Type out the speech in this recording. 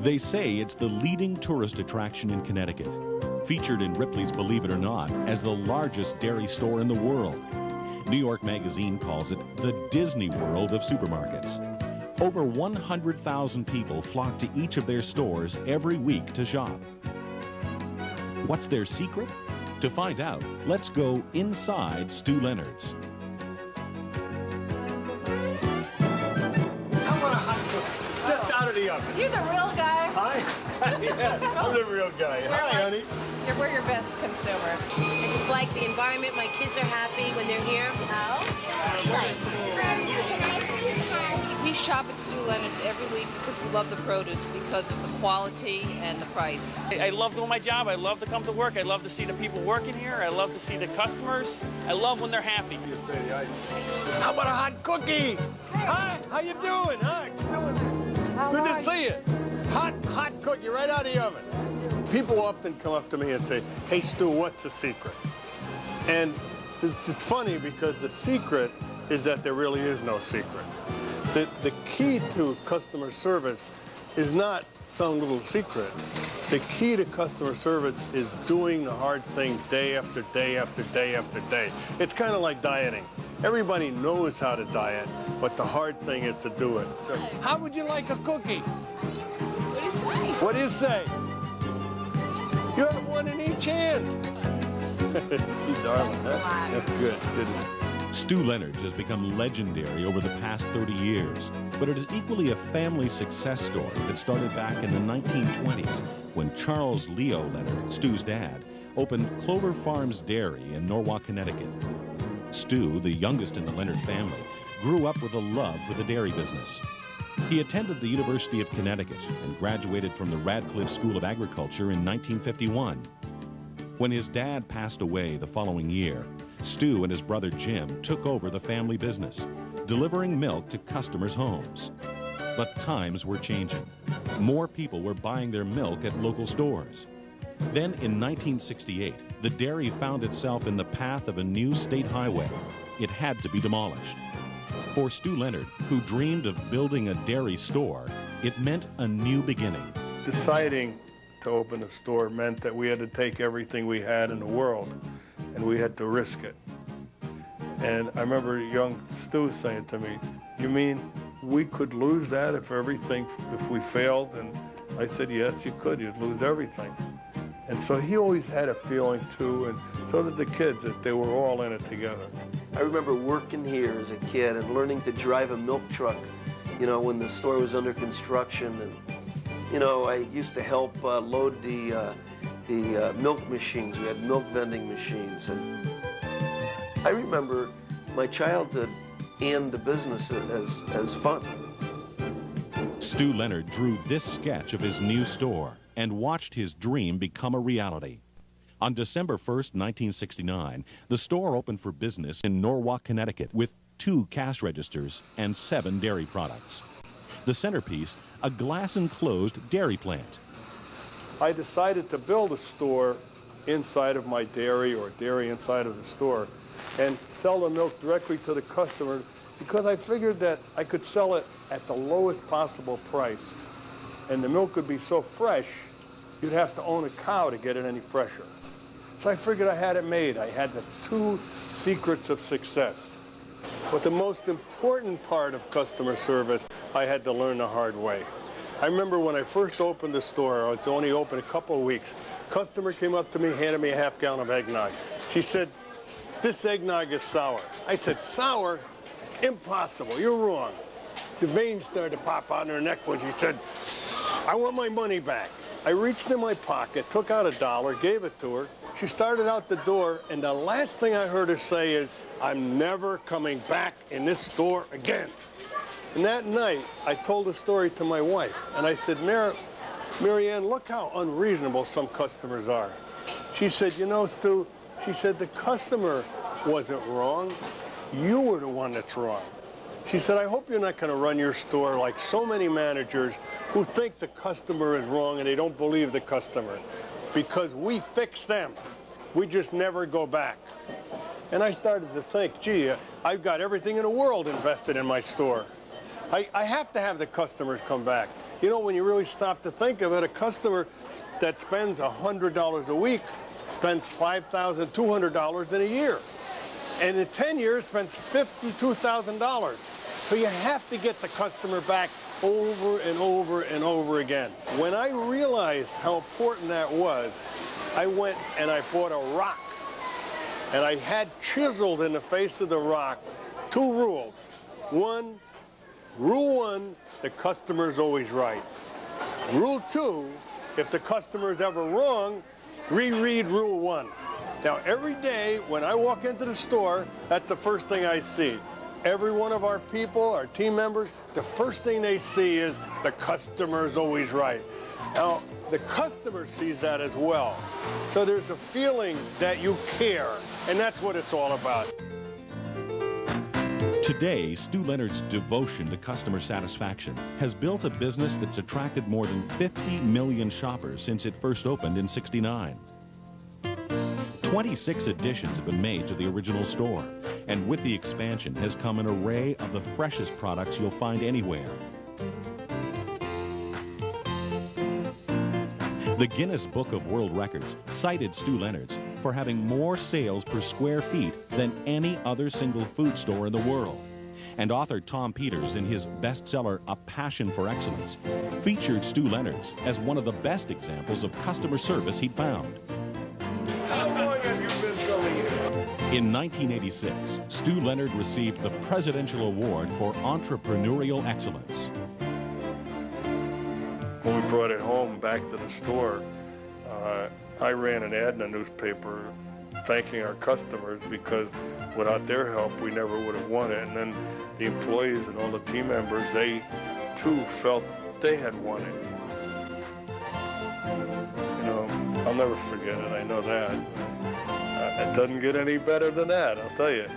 They say it's the leading tourist attraction in Connecticut, featured in Ripley's Believe It or Not as the largest dairy store in the world. New York Magazine calls it the Disney World of supermarkets. Over 100,000 people flock to each of their stores every week to shop. What's their secret? To find out, let's go inside Stu Leonard's. How about a hot cook? Just out of the oven. You're the real guy. Hi. Yeah, I'm the real guy. Hi, honey. We're your best consumers. I just like the environment. My kids are happy when they're here. We shop at Stu Leonard's every week because we love the produce, because of the quality and the price. I love doing my job. I love to come to work. I love to see the people working here. I love to see the customers. I love when they're happy. How about a hot cookie? Hi, how you doing? Hi, good to see you. Hot cookie right out of the oven. People often come up to me and say, hey, Stu, what's the secret? And it's funny because the secret is that there really is no secret. The key to customer service is not some little secret. The key to customer service is doing the hard thing day after day after day after day. It's kind of like dieting. Everybody knows how to diet, but the hard thing is to do it. How would you like a cookie? What do you say? You have one in each hand. She's darling, huh? That's good. Stu Leonard's has become legendary over the past 30 years, but it is equally a family success story that started back in the 1920s when Charles Leo Leonard, Stu's dad, opened Clover Farms Dairy in Norwalk, Connecticut. Stu, the youngest in the Leonard family, grew up with a love for the dairy business. He attended the University of Connecticut and graduated from the Radcliffe School of Agriculture in 1951. When his dad passed away the following year, Stu and his brother Jim took over the family business, delivering milk to customers' homes. But times were changing. More people were buying their milk at local stores. Then in 1968, the dairy found itself in the path of a new state highway. It had to be demolished. For Stu Leonard, who dreamed of building a dairy store, it meant a new beginning. Deciding to open a store meant that we had to take everything we had in the world and we had to risk it. And I remember young Stu saying to me, you mean we could lose that if we failed? And I said, yes, you could. You'd lose everything. And so he always had a feeling too, and so did the kids, that they were all in it together. I remember working here as a kid and learning to drive a milk truck, you know, when the store was under construction. And, you know, I used to help load the milk machines. We had milk vending machines. And I remember my childhood and the business as fun. Stu Leonard drew this sketch of his new store and watched his dream become a reality. On December 1st, 1969, the store opened for business in Norwalk, Connecticut, with 2 cash registers and 7 dairy products. The centerpiece, a glass-enclosed dairy plant. I decided to build a store inside of my dairy, or dairy inside of the store, and sell the milk directly to the customer because I figured that I could sell it at the lowest possible price, and the milk would be so fresh, you'd have to own a cow to get it any fresher. So I figured I had it made. I had the 2 secrets of success. But the most important part of customer service, I had to learn the hard way. I remember when I first opened the store, it's only open a couple of weeks, customer came up to me, handed me a half gallon of eggnog. She said, this eggnog is sour. I said, sour? Impossible, you're wrong. The veins started to pop out in her neck when she said, I want my money back. I reached in my pocket, took out $1, gave it to her. She started out the door, and the last thing I heard her say is, I'm never coming back in this store again. And that night, I told the story to my wife, and I said, Mary Ann, look how unreasonable some customers are. She said, you know, Stu, she said, the customer wasn't wrong. You were the one that's wrong. She said, I hope you're not going to run your store like so many managers who think the customer is wrong and they don't believe the customer. Because we fix them. We just never go back. And I started to think, gee, I've got everything in the world invested in my store. I have to have the customers come back. You know, when you really stop to think of it, a customer that spends $100 a week spends $5,200 in a year. And in 10 years spends $52,000. So you have to get the customer back over and over and over again. When I realized how important that was, I went and I bought a rock. And I had chiseled in the face of the rock 2 rules. Rule 1, the customer's always right. Rule 2, if the customer's ever wrong, reread Rule 1. Now, every day when I walk into the store, that's the first thing I see. Every one of our people, our team members, the first thing they see is the customer's always right. Now, the customer sees that as well. So there's a feeling that you care, and that's what it's all about. Today, Stu Leonard's devotion to customer satisfaction has built a business that's attracted more than 50 million shoppers since it first opened in '69. 26 additions have been made to the original store, and with the expansion has come an array of the freshest products you'll find anywhere. The Guinness Book of World Records cited Stu Leonard's for having more sales per square feet than any other single food store in the world. And author Tom Peters, in his bestseller A Passion for Excellence, featured Stu Leonard's as one of the best examples of customer service he'd found. How long have you been coming here? In 1986, Stu Leonard received the Presidential Award for Entrepreneurial Excellence. When we brought it home back to the store, I ran an ad in the newspaper thanking our customers because without their help, we never would have won it. And then the employees and all the team members, they too felt they had won it. You know, I'll never forget it, I know that. It doesn't get any better than that, I'll tell you.